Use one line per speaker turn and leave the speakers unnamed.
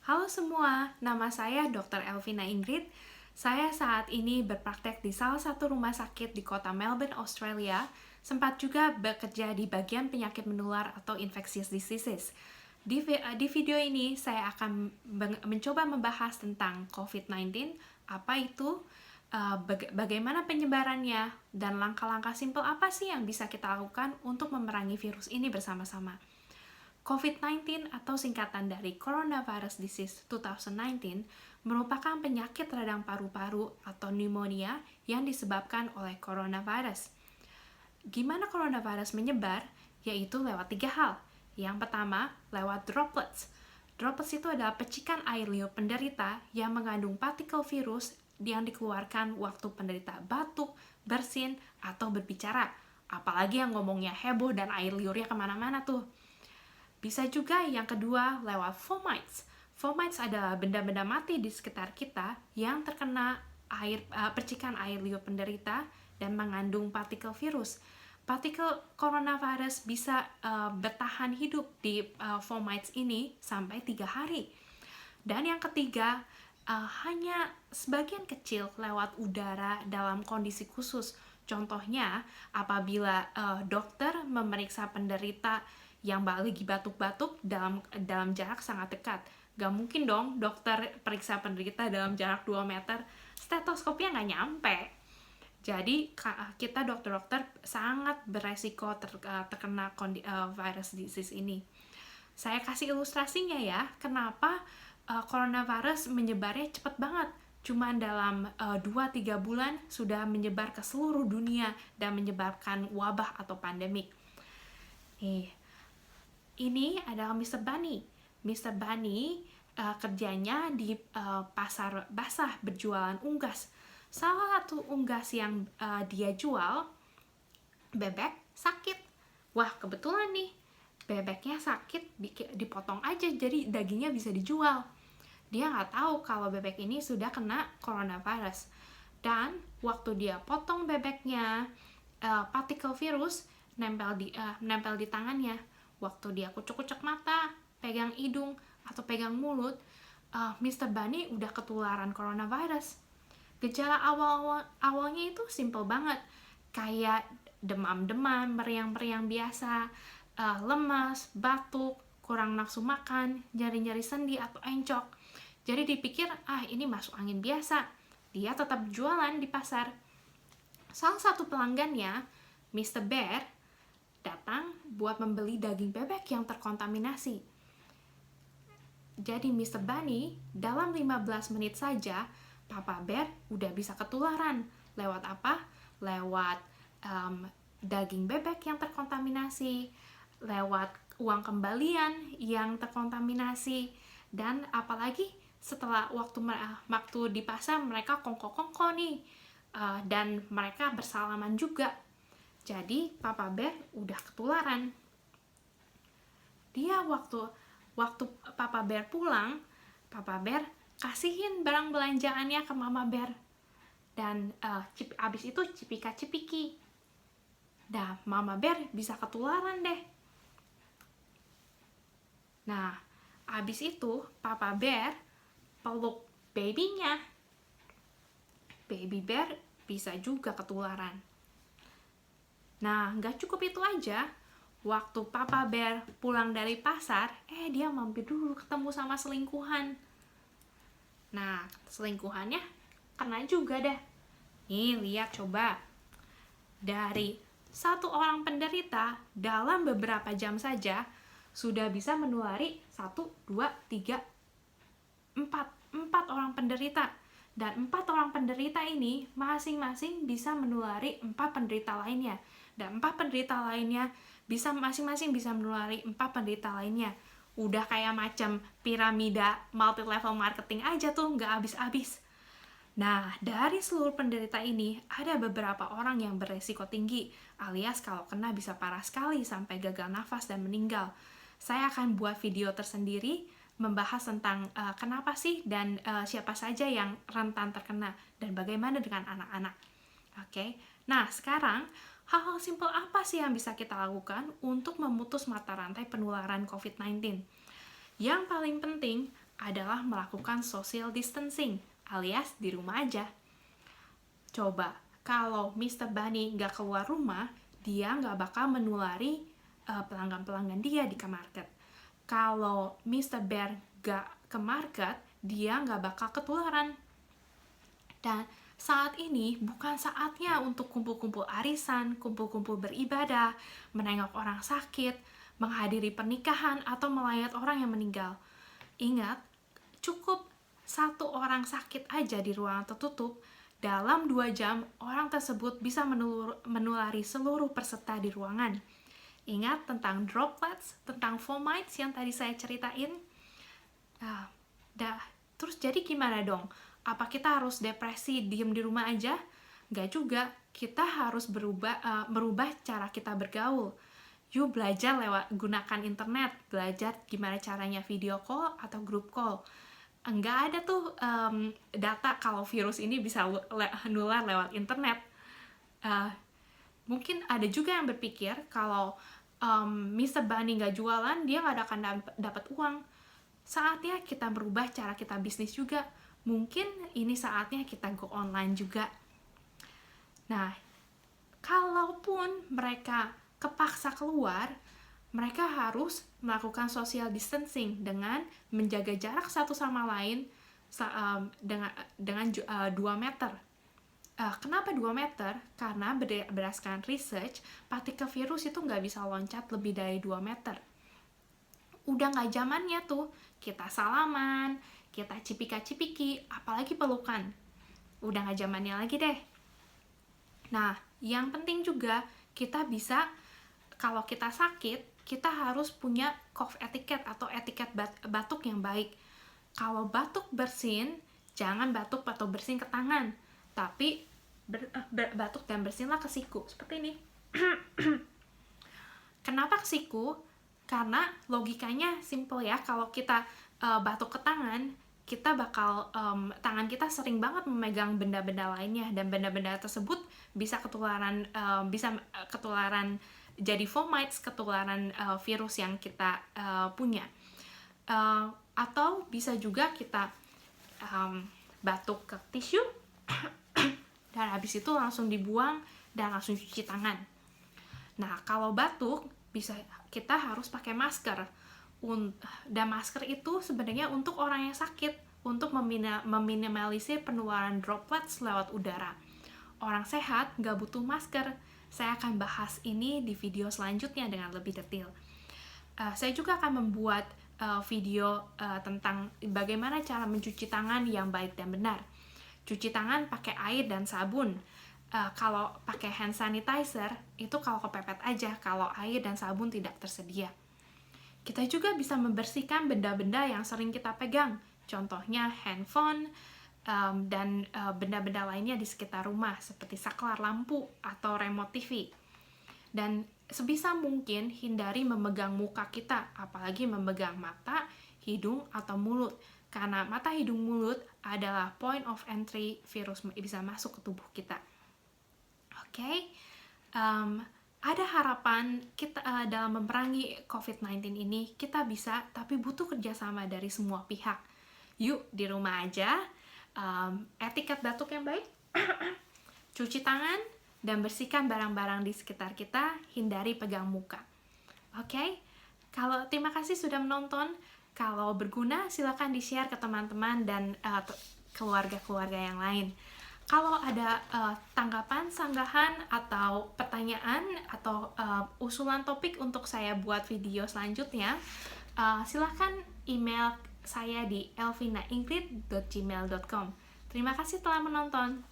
Halo semua, nama saya Dr. Elvina Ingrid. Saya saat ini berpraktek di salah satu rumah sakit di kota Melbourne, Australia. Sempat juga bekerja di bagian penyakit menular atau infectious diseases. Di video ini saya akan mencoba membahas tentang COVID-19, apa itu, bagaimana penyebarannya, dan langkah-langkah simpel apa sih yang bisa kita lakukan untuk memerangi virus ini bersama-sama. COVID-19 atau singkatan dari Coronavirus Disease 2019 merupakan penyakit radang paru-paru atau pneumonia yang disebabkan oleh coronavirus. Gimana coronavirus menyebar? Yaitu lewat 3 hal. Yang pertama, lewat droplets. Droplets itu adalah percikan air liur penderita yang mengandung partikel virus yang dikeluarkan waktu penderita batuk, bersin, atau berbicara. Apalagi yang ngomongnya heboh dan air liurnya kemana-mana tuh. Bisa juga yang kedua lewat fomites. Fomites adalah benda-benda mati di sekitar kita yang terkena percikan air liur penderita dan mengandung partikel virus. Partikel coronavirus bisa bertahan hidup di fomites ini sampai 3 hari. Dan yang ketiga, hanya sebagian kecil lewat udara dalam kondisi khusus. Contohnya, apabila dokter memeriksa penderita yang lagi batuk-batuk dalam jarak sangat dekat. Gak mungkin dong dokter periksa penderita dalam jarak 2 meter, stetoskopnya nggak nyampe. Jadi kita dokter-dokter sangat beresiko terkena virus disease ini. Saya kasih ilustrasinya ya, kenapa coronavirus menyebarnya cepat banget. Cuma dalam 2-3 bulan sudah menyebar ke seluruh dunia dan menyebabkan wabah atau pandemik. Ini adalah Mr. Bunny. Mr. Bunny kerjanya di pasar basah berjualan unggas. Salah satu unggas yang dia jual, bebek sakit. Wah, kebetulan nih, bebeknya sakit, dipotong aja jadi dagingnya bisa dijual. Dia nggak tahu kalau bebek ini sudah kena coronavirus. Dan waktu dia potong bebeknya, partikel virus nempel di tangannya. Waktu dia kucek-kucek mata, pegang hidung, atau pegang mulut, Mr. Bunny udah ketularan coronavirus. Gejala awalnya itu simple banget, kayak demam-demam, meriang-meriang biasa, lemas, batuk, kurang nafsu makan, nyeri-nyeri sendi atau encok. Jadi dipikir, ini masuk angin biasa. Dia tetap jualan di pasar. Salah satu pelanggannya, Mr. Bear, datang buat membeli daging bebek yang terkontaminasi. Jadi Mr. Bunny dalam 15 menit saja Papa Bear udah bisa ketularan. Lewat apa? Lewat daging bebek yang terkontaminasi, lewat uang kembalian yang terkontaminasi, dan apalagi setelah waktu di pasar mereka kongko-kongko nih, dan mereka bersalaman juga. Jadi Papa Bear udah ketularan. Dia waktu Papa Bear pulang, Papa Bear kasihin barang belanjaannya ke Mama Bear. Dan abis itu cipika-cipiki. Nah, Mama Bear bisa ketularan deh. Nah, abis itu Papa Bear peluk babynya. Baby Bear bisa juga ketularan. Nah, nggak cukup itu aja. Waktu Papa Bear pulang dari pasar, dia mampir dulu ketemu sama selingkuhan. Nah, selingkuhannya kena juga deh. Nih, lihat coba. Dari 1 orang penderita, dalam beberapa jam saja, sudah bisa menulari 1, 2, 3, 4 orang penderita. Dan 4 orang penderita ini masing-masing bisa menulari 4 penderita lainnya. Dan 4 penderita lainnya masing-masing bisa menulari 4 penderita lainnya. Udah kayak macam piramida multi level marketing aja tuh, nggak habis-habis. Nah, dari seluruh penderita ini ada beberapa orang yang beresiko tinggi, alias kalau kena bisa parah sekali sampai gagal nafas dan meninggal. Saya akan buat video tersendiri membahas tentang kenapa sih dan siapa saja yang rentan terkena dan bagaimana dengan anak-anak. Oke. Nah, sekarang hal-hal simpel apa sih yang bisa kita lakukan untuk memutus mata rantai penularan COVID-19? Yang paling penting, adalah melakukan social distancing, alias di rumah aja. Coba, kalau Mr. Bunny nggak keluar rumah, dia nggak bakal menulari pelanggan-pelanggan dia di market. Kalau Mr. Bear nggak ke market, dia nggak bakal ketularan. Dan saat ini bukan saatnya untuk kumpul-kumpul arisan, kumpul-kumpul beribadah, menengok orang sakit, menghadiri pernikahan, atau melayat orang yang meninggal. Ingat, cukup satu orang sakit aja di ruangan tertutup, dalam 2 jam orang tersebut bisa menulari seluruh peserta di ruangan. Ingat tentang droplets, tentang fomites yang tadi saya ceritain? Terus jadi gimana dong? Apa kita harus depresi, diem di rumah aja? Nggak juga, kita harus merubah cara kita bergaul. Yuk belajar gunakan internet, belajar gimana caranya video call atau group call. Nggak ada tuh data kalau virus ini bisa nular lewat internet. Mungkin ada juga yang berpikir kalau Mr. Bunny nggak jualan, dia nggak akan dapat uang. Saatnya kita merubah cara kita bisnis juga. Mungkin ini saatnya kita go online juga. Nah, kalaupun mereka kepaksa keluar, mereka harus melakukan social distancing dengan menjaga jarak satu sama lain dengan 2 meter. Kenapa 2 meter? Karena berdasarkan research, partikel virus itu nggak bisa loncat lebih dari 2 meter. Udah nggak zamannya tuh kita salaman, kita cipika-cipiki, apalagi pelukan. Udah nggak zamannya lagi deh. Nah, yang penting juga kita bisa, kalau kita sakit, kita harus punya cough etiquette atau etiket batuk yang baik. Kalau batuk bersin, jangan batuk atau bersin ke tangan, tapi batuk dan bersinlah ke siku, seperti ini. Kenapa ke siku? Karena logikanya simple ya, kalau kita batuk ke tangan, kita bakal tangan kita sering banget memegang benda-benda lainnya, dan benda-benda tersebut bisa ketularan jadi fomites, ketularan virus yang kita punya. Atau bisa juga kita batuk ke tisu dan habis itu langsung dibuang dan langsung cuci tangan. Nah, kalau batuk kita harus pakai masker. Dan masker itu sebenarnya untuk orang yang sakit, untuk meminimalisir penularan droplets lewat udara. Orang sehat nggak butuh masker. Saya akan bahas ini di video selanjutnya dengan lebih detail. Saya juga akan membuat video tentang bagaimana cara mencuci tangan yang baik dan benar. Cuci tangan pakai air dan sabun. Kalau pakai hand sanitizer, itu kalau kepepet aja, kalau air dan sabun tidak tersedia. Kita juga bisa membersihkan benda-benda yang sering kita pegang, contohnya handphone dan benda-benda lainnya di sekitar rumah, seperti saklar lampu atau remote TV. Dan sebisa mungkin hindari memegang muka kita, apalagi memegang mata, hidung, atau mulut, karena mata, hidung, mulut adalah point of entry virus bisa masuk ke tubuh kita. Oke. Ada harapan kita dalam memerangi COVID-19 ini, kita bisa, tapi butuh kerjasama dari semua pihak. Yuk, di rumah aja, etiket batuk yang baik, cuci tangan, dan bersihkan barang-barang di sekitar kita, hindari pegang muka. Oke? Terima kasih sudah menonton. Kalau berguna, silakan di-share ke teman-teman dan keluarga-keluarga yang lain. Kalau ada tanggapan, sanggahan, atau pertanyaan, atau usulan topik untuk saya buat video selanjutnya, silahkan email saya di elvinaingrid@gmail.com. Terima kasih telah menonton.